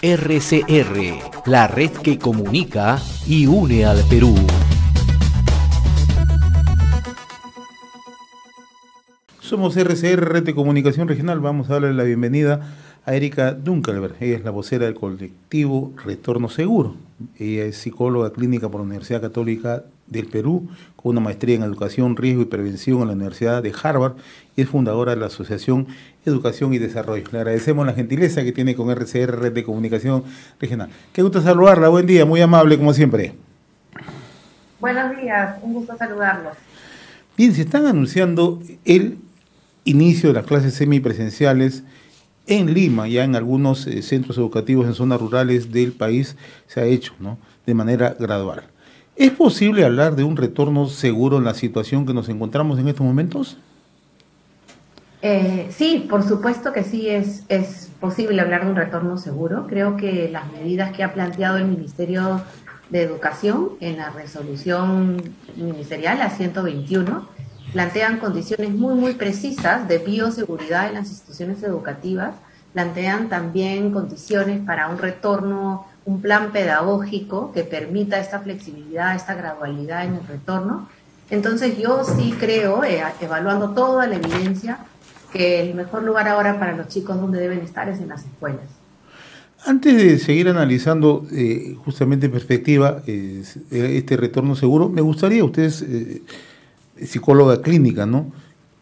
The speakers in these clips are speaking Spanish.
RCR, la red que comunica y une al Perú. Somos RCR, Red de Comunicación Regional. Vamos a darle la bienvenida a Erika Dunkelberg. Ella es la vocera del colectivo Retorno Seguro. Ella es psicóloga clínica por la Universidad Católica del Perú, con una maestría en Educación, Riesgo y Prevención en la Universidad de Harvard, y es fundadora de la Asociación Educación y Desarrollo. Le agradecemos la gentileza que tiene con RCR, Red de Comunicación Regional. Qué gusto saludarla, buen día, muy amable como siempre. Buenos días, un gusto saludarlos. Bien, se están anunciando el inicio de las clases semipresenciales en Lima, ya en algunos centros educativos en zonas rurales del país se ha hecho, ¿no?, de manera gradual. ¿Es posible hablar de un retorno seguro en la situación que nos encontramos en estos momentos? Sí, por supuesto que sí es posible hablar de un retorno seguro. Creo que las medidas que ha planteado el Ministerio de Educación en la resolución ministerial, la 121, plantean condiciones muy precisas de bioseguridad en las instituciones educativas, plantean también condiciones para un retorno, un plan pedagógico que permita esta flexibilidad, esta gradualidad en el retorno. Entonces yo sí creo, evaluando toda la evidencia, que el mejor lugar ahora para los chicos donde deben estar es en las escuelas. Antes de seguir analizando justamente en perspectiva este retorno seguro, me gustaría, usted es psicóloga clínica, ¿no?,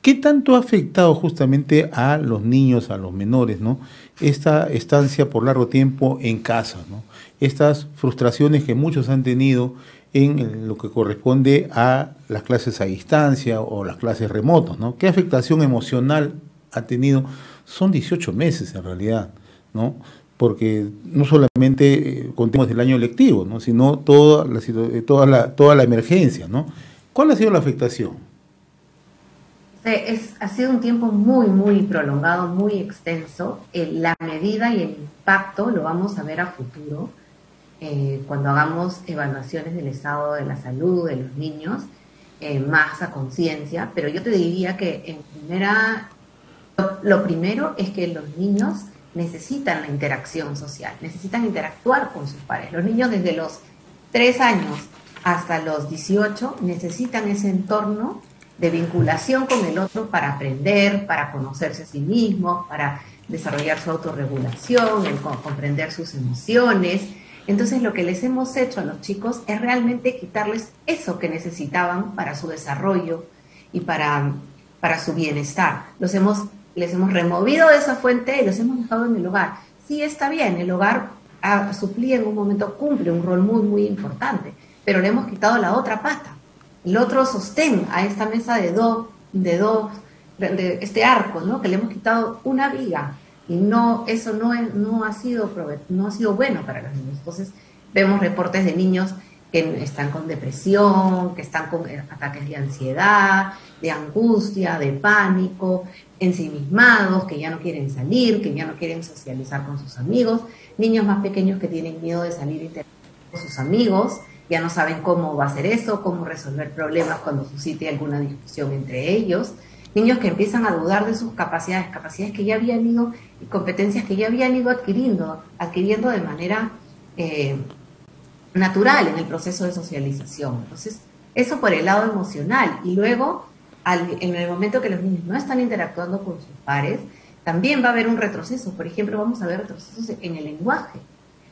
¿qué tanto ha afectado justamente a los niños, a los menores, ¿no?, esta estancia por largo tiempo en casa, ¿no?, estas frustraciones que muchos han tenido en lo que corresponde a las clases a distancia o las clases remotas, ¿no? ¿Qué afectación emocional ha tenido? Son 18 meses en realidad, ¿no?, porque no solamente contemos el año lectivo, ¿no?, sino toda la emergencia, ¿no? ¿Cuál ha sido la afectación? Ha sido un tiempo muy prolongado, muy extenso. La medida y el impacto lo vamos a ver a futuro, cuando hagamos evaluaciones del estado de la salud de los niños, más a conciencia. Pero yo te diría que lo primero es que los niños necesitan la interacción social, necesitan interactuar con sus pares. Los niños desde los 3 años hasta los 18 necesitan ese entorno de vinculación con el otro para aprender, para conocerse a sí mismos, para desarrollar su autorregulación, comprender sus emociones. Entonces lo que les hemos hecho a los chicos es realmente quitarles eso que necesitaban para su desarrollo y para su bienestar. Les hemos removido de esa fuente y los hemos dejado en el hogar. Sí, está bien, el hogar suplía en un momento, cumple un rol muy importante, pero le hemos quitado la otra pata, el otro sostén a esta mesa de este arco, ¿no?, que le hemos quitado una viga, y eso no ha sido bueno para los niños. Entonces vemos reportes de niños que están con depresión, que están con ataques de ansiedad, de angustia, de pánico, ensimismados, que ya no quieren salir, que ya no quieren socializar con sus amigos, niños más pequeños que tienen miedo de salir y interactuar con sus amigos, ya no saben cómo va a ser eso, cómo resolver problemas cuando suscite alguna discusión entre ellos, niños que empiezan a dudar de sus capacidades que ya habían ido, y competencias que ya habían ido adquiriendo de manera natural en el proceso de socialización. Entonces, eso por el lado emocional. Y luego, en el momento que los niños no están interactuando con sus pares, también va a haber un retroceso. Por ejemplo, vamos a ver retrocesos en el lenguaje,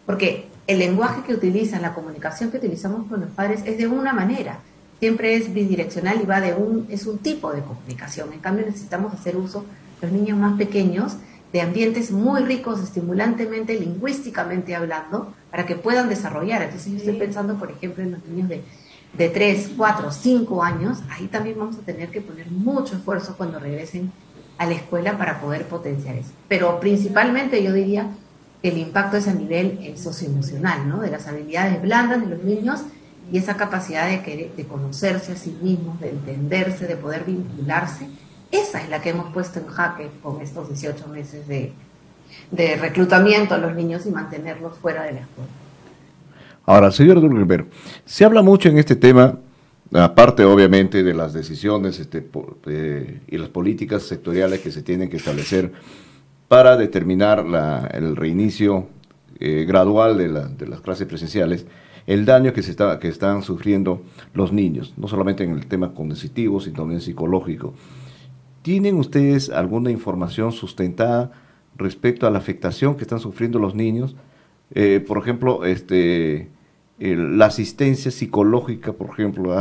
porque el lenguaje que utilizan, la comunicación que utilizamos con los padres es de una manera, siempre es bidireccional y es un tipo de comunicación. En cambio, necesitamos hacer uso, los niños más pequeños, de ambientes muy ricos estimulantemente, lingüísticamente hablando, para que puedan desarrollar. Entonces yo estoy pensando, por ejemplo, en los niños de 3, 4, 5 años, ahí también vamos a tener que poner mucho esfuerzo cuando regresen a la escuela para poder potenciar eso. Pero principalmente yo diría que el impacto es a nivel socioemocional, ¿no?, de las habilidades blandas de los niños y esa capacidad de conocerse a sí mismos, de entenderse, de poder vincularse. Esa es la que hemos puesto en jaque con estos 18 meses de reclutamiento a los niños y mantenerlos fuera de la escuela. Ahora, señor Dunkelberg, se habla mucho en este tema, aparte obviamente de las decisiones y las políticas sectoriales que se tienen que establecer para determinar el reinicio gradual de las clases presenciales, el daño que están sufriendo los niños, no solamente en el tema cognitivo, sino también psicológico. ¿Tienen ustedes alguna información sustentada respecto a la afectación que están sufriendo los niños? Por ejemplo, la asistencia psicológica, por ejemplo,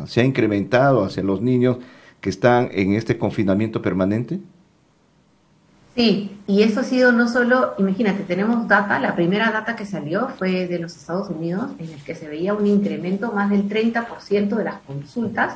se ha incrementado hacia los niños que están en este confinamiento permanente. Sí, y eso ha sido no solo, imagínate, tenemos data, la primera data que salió fue de los Estados Unidos, en el que se veía un incremento más del 30% de las consultas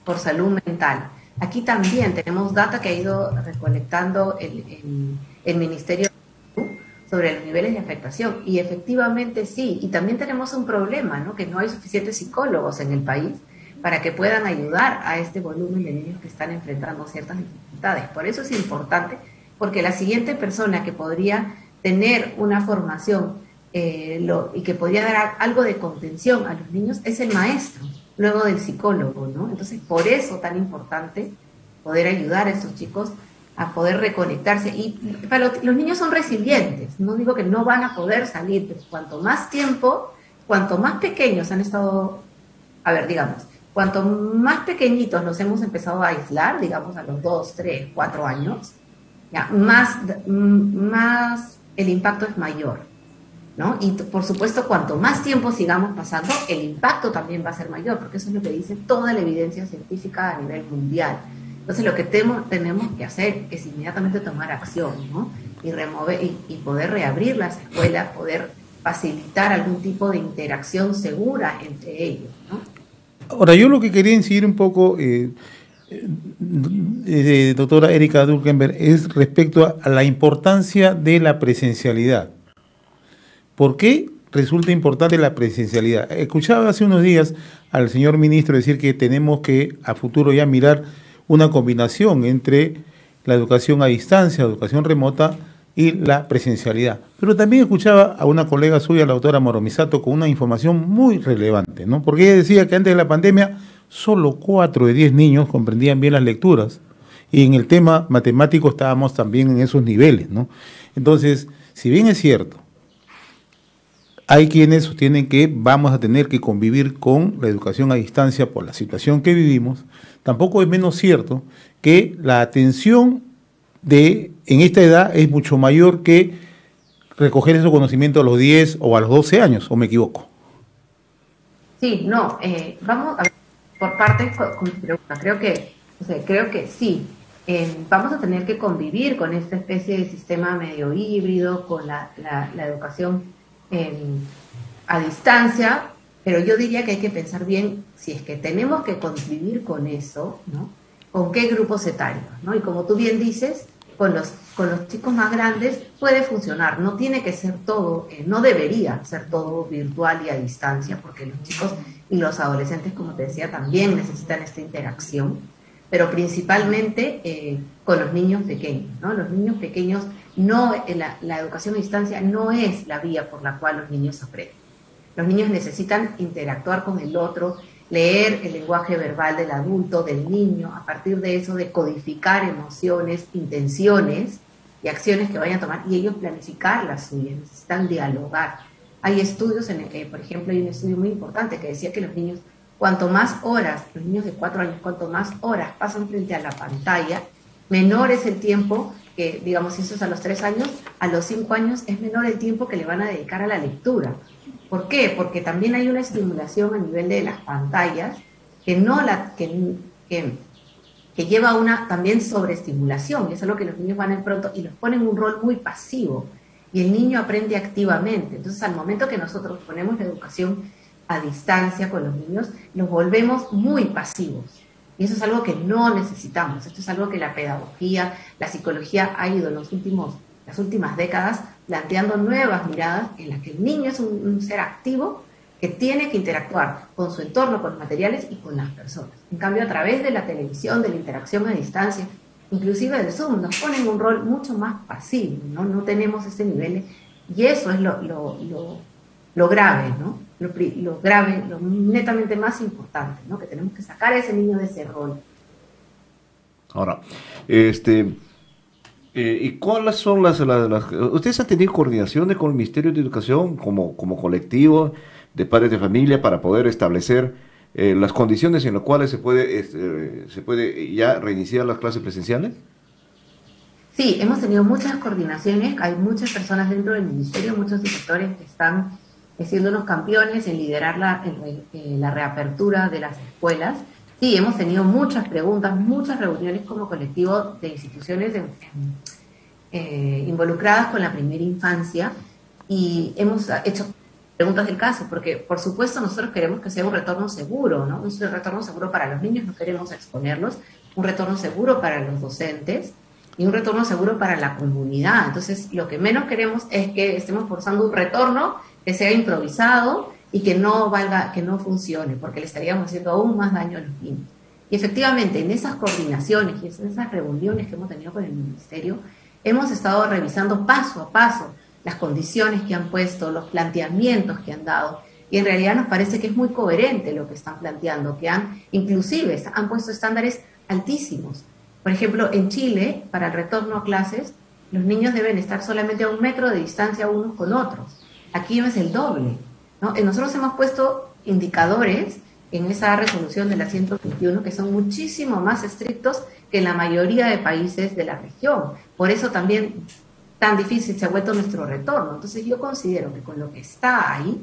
por salud mental. Aquí también tenemos data que ha ido recolectando el Ministerio de Salud sobre los niveles de afectación, y efectivamente sí, y también tenemos un problema, ¿no? Que no hay suficientes psicólogos en el país para que puedan ayudar a este volumen de niños que están enfrentando ciertas dificultades. Por eso es importante, porque la siguiente persona que podría tener una formación y que podría dar algo de contención a los niños es el maestro, luego del psicólogo, ¿no? Entonces, por eso tan importante poder ayudar a estos chicos a poder reconectarse. Y para los niños son resilientes, no digo que no van a poder salir, pero cuanto más tiempo, cuanto más pequeños han estado, digamos, cuanto más pequeñitos nos hemos empezado a aislar, digamos a los 2, 3, 4 años, ya, más el impacto es mayor, ¿no? Y por supuesto, cuanto más tiempo sigamos pasando, el impacto también va a ser mayor, porque eso es lo que dice toda la evidencia científica a nivel mundial. Entonces, lo que tenemos que hacer es inmediatamente tomar acción, ¿no? Y remover y poder reabrir las escuelas, poder facilitar algún tipo de interacción segura entre ellos, ¿no? Ahora, yo lo que quería incidir un poco, doctora Erika Dulkenberg, es respecto a la importancia de la presencialidad. ¿Por qué resulta importante la presencialidad? Escuchaba hace unos días al señor ministro decir que tenemos que a futuro ya mirar una combinación entre la educación a distancia, la educación remota y la presencialidad. Pero también escuchaba a una colega suya, la doctora Moromisato, con una información muy relevante, ¿no? Porque ella decía que antes de la pandemia solo 4 de 10 niños comprendían bien las lecturas, y en el tema matemático estábamos también en esos niveles, ¿no? Entonces, si bien es cierto, hay quienes sostienen que vamos a tener que convivir con la educación a distancia por la situación que vivimos, tampoco es menos cierto que la atención en esta edad es mucho mayor que recoger esos conocimientos a los 10 o a los 12 años, ¿o me equivoco? Sí, no, vamos a ver, por partes con tu pregunta. Creo que sí. Vamos a tener que convivir con esta especie de sistema medio híbrido, con la educación a distancia, pero yo diría que hay que pensar bien si es que tenemos que convivir con eso, ¿no? ¿Con qué grupos etarios, ¿no? Y como tú bien dices, con los chicos más grandes puede funcionar, no tiene que ser todo, no debería ser todo virtual y a distancia, porque los chicos y los adolescentes, como te decía, también necesitan esta interacción, pero principalmente con los niños pequeños, ¿no? Los niños pequeños, la educación a distancia no es la vía por la cual los niños aprenden. Los niños necesitan interactuar con el otro, leer el lenguaje verbal del adulto, del niño, a partir de eso decodificar emociones, intenciones y acciones que vayan a tomar, y ellos planificar las suyas, necesitan dialogar. Hay estudios en el que, por ejemplo, hay un estudio muy importante que decía que los niños, cuanto más horas, los niños de 4 años, cuanto más horas pasan frente a la pantalla, menor es el tiempo que, digamos, si eso es a los 3 años, a los 5 años es menor el tiempo que le van a dedicar a la lectura. ¿Por qué? Porque también hay una estimulación a nivel de las pantallas que lleva a una también sobreestimulación, y eso es lo que los niños van de pronto y los ponen en un rol muy pasivo, y el niño aprende activamente. Entonces, al momento que nosotros ponemos la educación a distancia con los niños, los volvemos muy pasivos. Y eso es algo que no necesitamos. Esto es algo que la pedagogía, la psicología ha ido en las últimas décadas planteando nuevas miradas en las que el niño es un ser activo que tiene que interactuar con su entorno, con los materiales y con las personas. En cambio, a través de la televisión, de la interacción a distancia, inclusive del Zoom, nos ponen un rol mucho más pasivo, ¿no? No tenemos ese nivel, y eso es lo grave, ¿no? Lo grave, lo netamente más importante, ¿no? Que tenemos que sacar a ese niño de ese rol. Ahora, ¿Y cuáles son ustedes han tenido coordinaciones con el Ministerio de Educación como colectivo de padres de familia para poder establecer las condiciones en las cuales se puede ya reiniciar las clases presenciales? Sí, hemos tenido muchas coordinaciones, hay muchas personas dentro del ministerio, muchos directores que están siendo unos campeones en liderar la reapertura de las escuelas. Sí, hemos tenido muchas preguntas, muchas reuniones como colectivo de instituciones involucradas con la primera infancia, y hemos hecho preguntas del caso, porque por supuesto nosotros queremos que sea un retorno seguro, ¿no? Un retorno seguro para los niños, no queremos exponerlos, un retorno seguro para los docentes y un retorno seguro para la comunidad. Entonces, lo que menos queremos es que estemos forzando un retorno que sea improvisado y que no funcione, porque le estaríamos haciendo aún más daño a los niños. Y efectivamente, en esas coordinaciones y en esas reuniones que hemos tenido con el ministerio, hemos estado revisando paso a paso las condiciones que han puesto, los planteamientos que han dado, y en realidad nos parece que es muy coherente lo que están planteando, que inclusive han puesto estándares altísimos. Por ejemplo, en Chile, para el retorno a clases, los niños deben estar solamente a 1 metro de distancia unos con otros. Aquí es el doble, ¿no? Nosotros hemos puesto indicadores en esa resolución de la 121 que son muchísimo más estrictos que en la mayoría de países de la región. Por eso también tan difícil se ha vuelto nuestro retorno. Entonces yo considero que con lo que está ahí,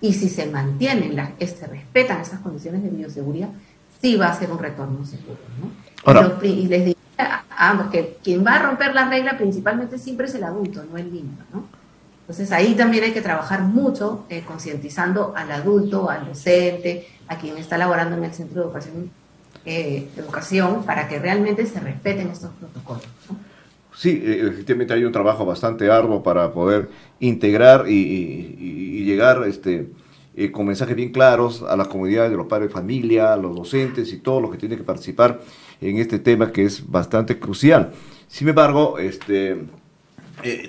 y si se mantienen, se respetan esas condiciones de bioseguridad, sí va a ser un retorno seguro, ¿no? Ahora, Y les diría a ambos que quien va a romper la regla principalmente siempre es el adulto, no el niño, ¿no? Entonces ahí también hay que trabajar mucho concientizando al adulto, al docente, a quien está laborando en el centro de educación, para que realmente se respeten estos protocolos, ¿no? Sí, efectivamente hay un trabajo bastante arduo para poder integrar y llegar con mensajes bien claros a la comunidad de los padres de familia, a los docentes y todos los que tienen que participar en este tema que es bastante crucial. Sin embargo,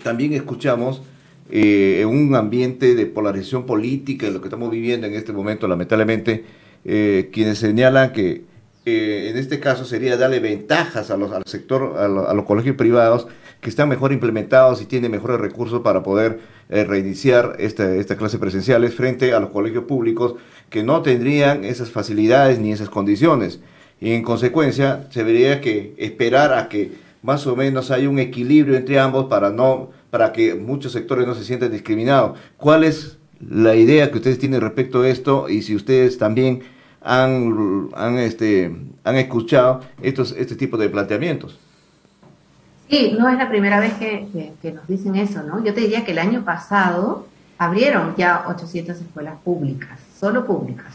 también escuchamos en un ambiente de polarización política, en lo que estamos viviendo en este momento, lamentablemente, quienes señalan que en este caso sería darle ventajas al sector, a los colegios privados que están mejor implementados y tienen mejores recursos para poder reiniciar esta clase presenciales frente a los colegios públicos que no tendrían esas facilidades ni esas condiciones. Y en consecuencia se debería que esperar a que más o menos haya un equilibrio entre ambos para que muchos sectores no se sientan discriminados. ¿Cuál es la idea que ustedes tienen respecto a esto? Y si ustedes también han escuchado este tipo de planteamientos. Sí, no es la primera vez que nos dicen eso, ¿no? Yo te diría que el año pasado abrieron ya 800 escuelas públicas, solo públicas.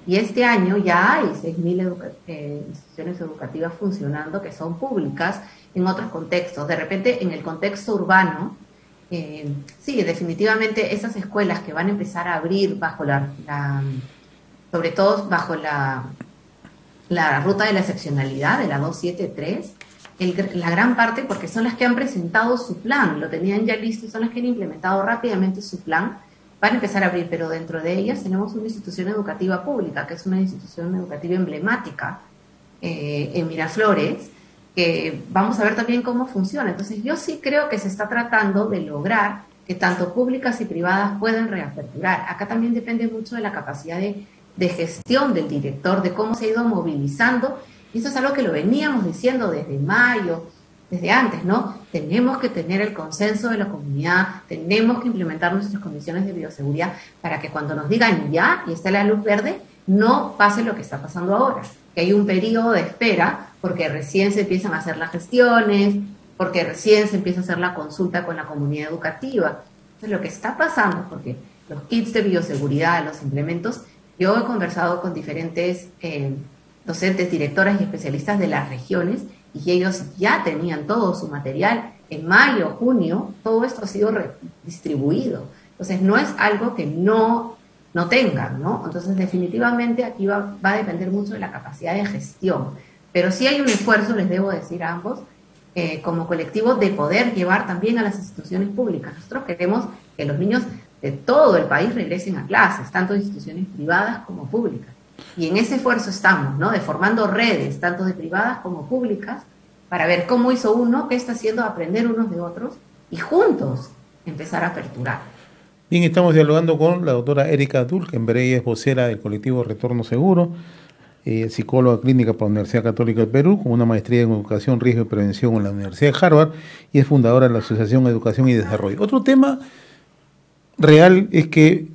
Y este año ya hay 6.000 instituciones educativas funcionando que son públicas en otros contextos. De repente, en el contexto urbano, sí, definitivamente esas escuelas que van a empezar a abrir sobre todo bajo la ruta de la excepcionalidad, de la 273, la gran parte, porque son las que han presentado su plan, lo tenían ya listo, son las que han implementado rápidamente su plan, van a empezar a abrir, pero dentro de ellas tenemos una institución educativa pública, que es una institución educativa emblemática en Miraflores, que vamos a ver también cómo funciona. Entonces yo sí creo que se está tratando de lograr que tanto públicas y privadas puedan reaperturar. Acá también depende mucho de la capacidad de gestión del director, de cómo se ha ido movilizando, y eso es algo que lo veníamos diciendo desde mayo, desde antes, ¿no? Tenemos que tener el consenso de la comunidad, tenemos que implementar nuestras condiciones de bioseguridad para que cuando nos digan ya y está la luz verde, no pase lo que está pasando ahora, que hay un periodo de espera porque recién se empiezan a hacer las gestiones, porque recién se empieza a hacer la consulta con la comunidad educativa. Entonces lo que está pasando, porque los kits de bioseguridad, los implementos, yo he conversado con diferentes docentes, directoras y especialistas de las regiones, y ellos ya tenían todo su material. En mayo, junio, todo esto ha sido redistribuido. Entonces, no es algo que no tengan, ¿no? Entonces, definitivamente aquí va a depender mucho de la capacidad de gestión. Pero sí hay un esfuerzo, les debo decir a ambos, como colectivo, de poder llevar también a las instituciones públicas. Nosotros queremos que los niños de todo el país regresen a clases, tanto de instituciones privadas como públicas. Y en ese esfuerzo estamos, ¿no? De formando redes, tanto de privadas como públicas, para ver cómo hizo uno, qué está haciendo, aprender unos de otros y juntos empezar a aperturar. Bien, estamos dialogando con la doctora Erika Dulkenberg, ella es vocera del colectivo Retorno Seguro, psicóloga clínica por la Universidad Católica del Perú, con una maestría en Educación, Riesgo y Prevención en la Universidad de Harvard, y es fundadora de la Asociación Educación y Desarrollo. Otro tema real es que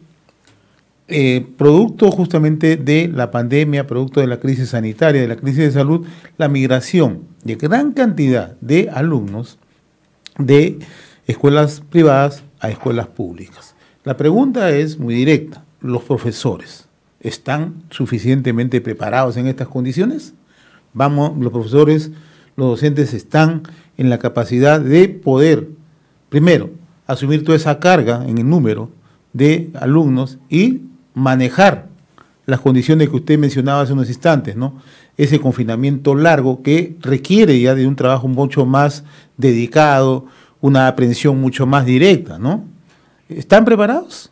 producto justamente de la pandemia, producto de la crisis sanitaria, de la crisis de salud, la migración de gran cantidad de alumnos de escuelas privadas a escuelas públicas. La pregunta es muy directa. ¿Los profesores están suficientemente preparados en estas condiciones? Los profesores, los docentes están en la capacidad de poder, primero, asumir toda esa carga en el número de alumnos y manejar las condiciones que usted mencionaba hace unos instantes, ¿no? Ese confinamiento largo que requiere ya de un trabajo mucho más dedicado, una aprehensión mucho más directa, ¿no? ¿Están preparados?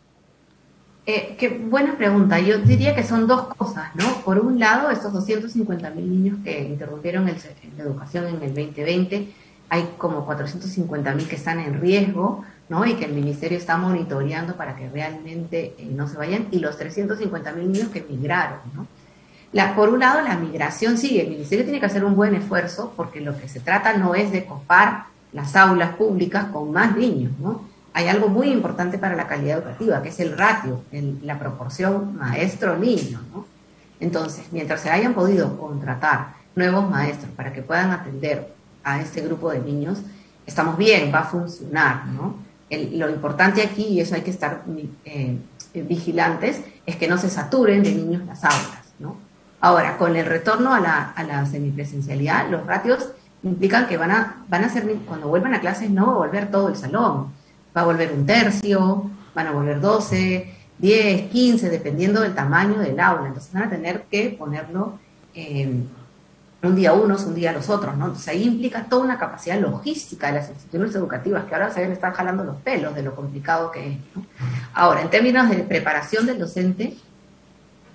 Qué buena pregunta. Yo diría que son dos cosas, ¿no? Por un lado, estos 250.000 niños que interrumpieron la educación en el 2020, hay como 450.000 que están en riesgo, ¿no? Y que el Ministerio está monitoreando para que realmente no se vayan, y los 350.000 niños que migraron, ¿no? Por un lado, la migración sigue. El Ministerio tiene que hacer un buen esfuerzo porque lo que se trata no es de copar las aulas públicas con más niños, ¿no? Hay algo muy importante para la calidad educativa, que es el ratio, la proporción maestro-niño, ¿no? Entonces, mientras se hayan podido contratar nuevos maestros para que puedan atender a este grupo de niños, estamos bien, va a funcionar, ¿no? Lo importante aquí, y eso hay que estar vigilantes, es que no se saturen de niños las aulas, ¿no? Ahora, con el retorno a la semipresencialidad, los ratios implican que van a ser, cuando vuelvan a clases, no va a volver todo el salón. Va a volver un tercio, van a volver 12, 10, 15, dependiendo del tamaño del aula. Entonces van a tener que ponerlo un día unos, un día los otros, ¿no? Entonces ahí implica toda una capacidad logística de las instituciones educativas, que ahora se deben estar jalando los pelos de lo complicado que es, ¿no? Ahora, en términos de preparación del docente,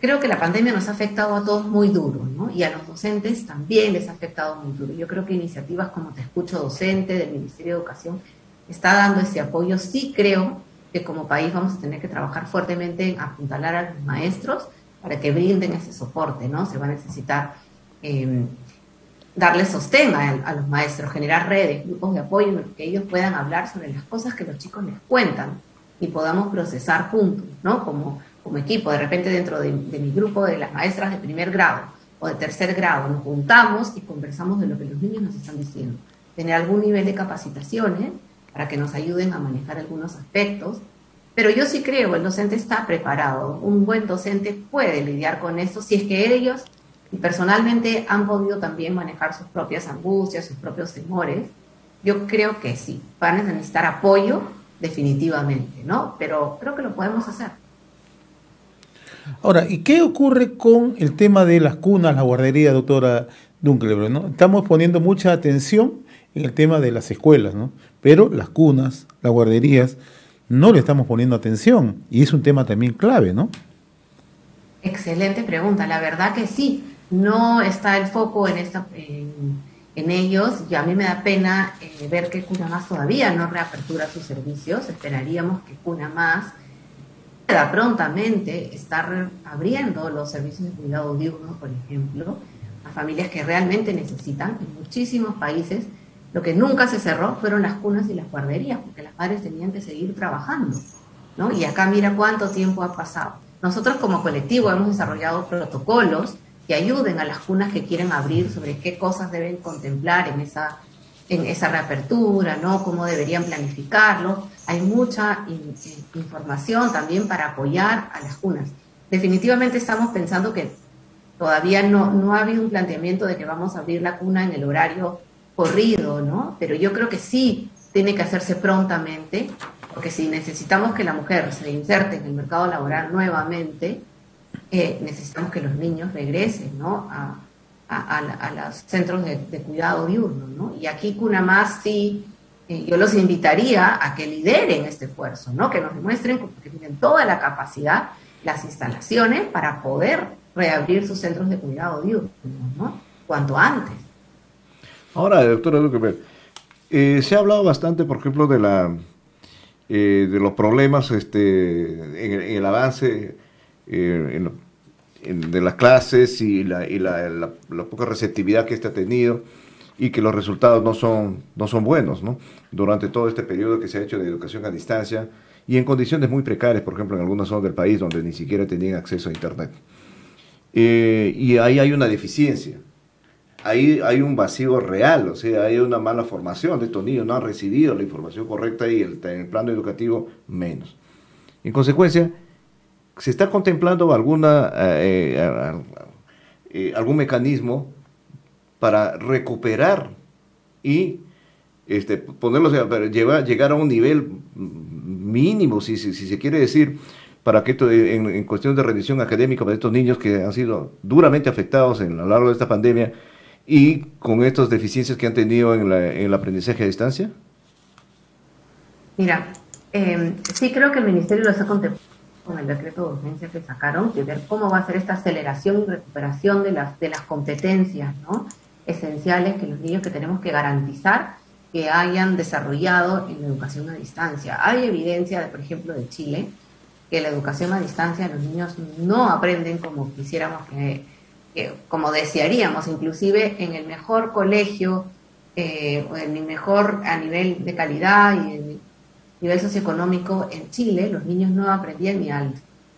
creo que la pandemia nos ha afectado a todos muy duro, ¿no? Y a los docentes también les ha afectado muy duro. Yo creo que iniciativas como Te Escucho Docente, del Ministerio de Educación, está dando ese apoyo. Sí creo que como país vamos a tener que trabajar fuertemente en apuntalar a los maestros para que brinden ese soporte, ¿no? Se va a necesitar darle sostén a los maestros, generar redes, grupos de apoyo en los que ellos puedan hablar sobre las cosas que los chicos les cuentan y podamos procesar juntos, ¿no? Como equipo, de repente dentro de mi grupo de las maestras de primer grado o de tercer grado, nos juntamos y conversamos de lo que los niños nos están diciendo. Tener algún nivel de capacitaciones para que nos ayuden a manejar algunos aspectos, pero yo sí creo, el docente está preparado, un buen docente puede lidiar con esto, si es que ellos personalmente han podido también manejar sus propias angustias, sus propios temores. Yo creo que sí, van a necesitar apoyo definitivamente, ¿no? Pero creo que lo podemos hacer. Ahora, ¿y qué ocurre con el tema de las cunas, la guardería, doctora Dulkenberg, ¿no? Estamos poniendo mucha atención en el tema de las escuelas, ¿no? Pero las cunas, las guarderías, no le estamos poniendo atención y es un tema también clave, ¿no? Excelente pregunta. La verdad que sí, no está el foco en ellos, y a mí me da pena ver que Cuna Más todavía no reapertura sus servicios. Esperaríamos que Cuna Más pueda prontamente estar abriendo los servicios de cuidado diurno, por ejemplo, a familias que realmente necesitan. En muchísimos países lo que nunca se cerró fueron las cunas y las guarderías, porque las madres tenían que seguir trabajando, ¿no? Y acá mira cuánto tiempo ha pasado. Nosotros como colectivo hemos desarrollado protocolos que ayuden a las cunas que quieren abrir sobre qué cosas deben contemplar en esa reapertura, ¿no? Cómo deberían planificarlo. Hay mucha información también para apoyar a las cunas. Definitivamente estamos pensando que todavía no ha habido un planteamiento de que vamos a abrir la cuna en el horario corrido, ¿no? Pero yo creo que sí tiene que hacerse prontamente, porque si necesitamos que la mujer se inserte en el mercado laboral nuevamente, necesitamos que los niños regresen, ¿no? a los centros de cuidado diurno, ¿no? Y aquí Cuna Más sí, yo los invitaría a que lideren este esfuerzo, ¿no? Que nos demuestren que tienen toda la capacidad, las instalaciones para poder reabrir sus centros de cuidado diurno, ¿no? Cuanto antes. Ahora, doctora Duque, se ha hablado bastante, por ejemplo, de los problemas en el avance de las clases y la poca receptividad que ha tenido, y que los resultados no son buenos, ¿no? Durante todo este periodo que se ha hecho de educación a distancia y en condiciones muy precarias, por ejemplo, en algunas zonas del país donde ni siquiera tenían acceso a Internet. Y ahí hay una deficiencia, ahí hay un vacío real, o sea, hay una mala formación de estos niños, no han recibido la información correcta y en el plano educativo menos. En consecuencia, ¿se está contemplando algún mecanismo para recuperar y ponerlos, llegar a un nivel mínimo, si se quiere decir, para que esto, en cuestión de rendición académica para estos niños que han sido duramente afectados a lo largo de esta pandemia y con estas deficiencias que han tenido en el aprendizaje a distancia? Mira, sí creo que el Ministerio lo está contemplando con el decreto de urgencia que sacaron, de ver cómo va a ser esta aceleración y recuperación de las competencias, ¿no?, esenciales que los niños que tenemos que garantizar que hayan desarrollado en la educación a distancia. Hay evidencia, por ejemplo, de Chile, que la educación a distancia los niños no aprenden como quisiéramos, como desearíamos, inclusive en el mejor colegio, o en el mejor a nivel de calidad y en nivel socioeconómico en Chile, los niños no aprendían ni al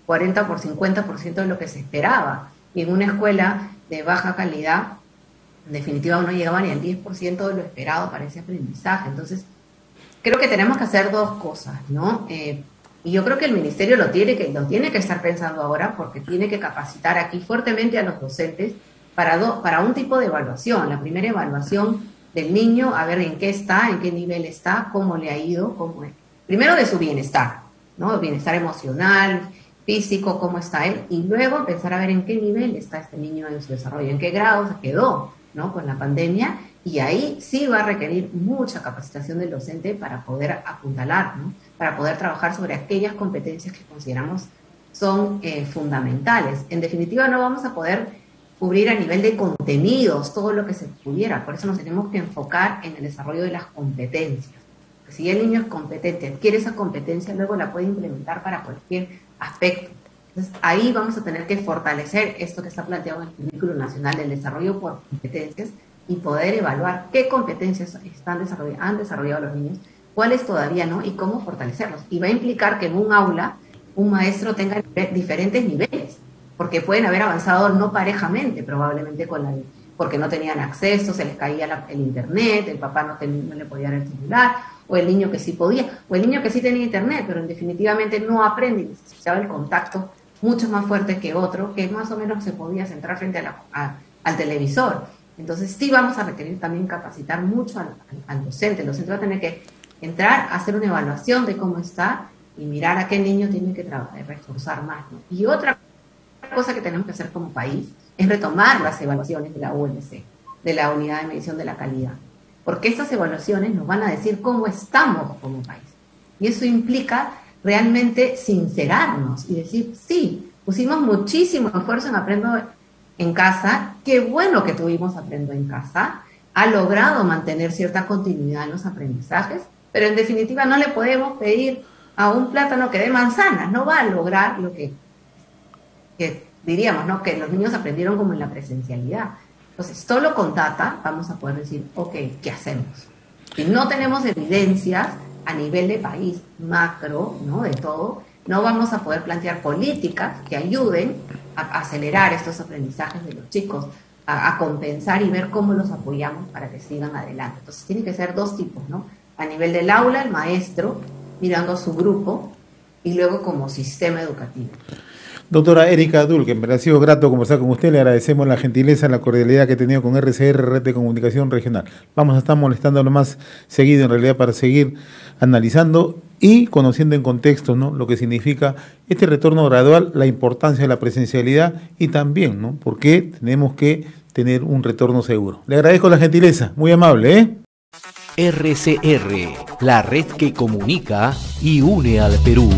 40 por 50% de lo que se esperaba. Y en una escuela de baja calidad, en definitiva, no llegaba ni al 10% de lo esperado para ese aprendizaje. Entonces, creo que tenemos que hacer dos cosas, ¿no? Y yo creo que el Ministerio lo tiene que estar pensando ahora, porque tiene que capacitar aquí fuertemente a los docentes para un tipo de evaluación. La primera evaluación del niño, a ver en qué está, en qué nivel está, cómo le ha ido, primero de su bienestar, ¿no? Bienestar emocional, físico, cómo está él, y luego pensar a ver en qué nivel está este niño en su desarrollo, en qué grado se quedó, ¿no?, con la pandemia, y ahí sí va a requerir mucha capacitación del docente para poder apuntalar, ¿no?, para poder trabajar sobre aquellas competencias que consideramos son fundamentales. En definitiva, no vamos a poder cubrir a nivel de contenidos todo lo que se pudiera, por eso nos tenemos que enfocar en el desarrollo de las competencias. Si el niño es competente, adquiere esa competencia, luego la puede implementar para cualquier aspecto. Entonces, ahí vamos a tener que fortalecer esto que está planteado en el Currículo Nacional del Desarrollo por Competencias y poder evaluar qué competencias han desarrollado los niños, cuáles todavía no y cómo fortalecerlos. Y va a implicar que en un aula un maestro tenga diferentes niveles, porque pueden haber avanzado no parejamente, probablemente porque no tenían acceso, se les caía el internet, el papá no le podía dar el celular, o el niño que sí podía, o el niño que sí tenía internet, pero definitivamente no aprende y necesitaba el contacto mucho más fuerte que otro, que más o menos se podía centrar frente al televisor. Entonces sí vamos a requerir también capacitar mucho al docente. El docente va a tener que entrar a hacer una evaluación de cómo está y mirar a qué niño tiene que reforzar más, ¿no? Y otra cosa que tenemos que hacer como país es retomar las evaluaciones de la UNC, de la Unidad de Medición de la Calidad, porque estas evaluaciones nos van a decir cómo estamos como país. Y eso implica realmente sincerarnos y decir, sí, pusimos muchísimo esfuerzo en Aprendo en Casa, qué bueno que tuvimos Aprendo en Casa, ha logrado mantener cierta continuidad en los aprendizajes, pero en definitiva no le podemos pedir a un plátano que dé manzanas, no va a lograr lo que diríamos, ¿no?, que los niños aprendieron como en la presencialidad. Entonces, solo con data vamos a poder decir, ok, ¿qué hacemos? Si no tenemos evidencias a nivel de país, macro, ¿no?, de todo, no vamos a poder plantear políticas que ayuden a acelerar estos aprendizajes de los chicos, a compensar y ver cómo los apoyamos para que sigan adelante. Entonces, tiene que ser dos tipos, ¿no? A nivel del aula, el maestro, mirando a su grupo, y luego como sistema educativo. Doctora Erika Dulque, me ha sido grato conversar con usted, le agradecemos la gentileza, la cordialidad que ha tenido con RCR, Red de Comunicación Regional. Vamos a estar molestándolo más seguido en realidad para seguir analizando y conociendo en contexto, ¿no?, lo que significa este retorno gradual, la importancia de la presencialidad y también, ¿no?, por qué tenemos que tener un retorno seguro. Le agradezco la gentileza, muy amable, ¿eh? RCR, la red que comunica y une al Perú.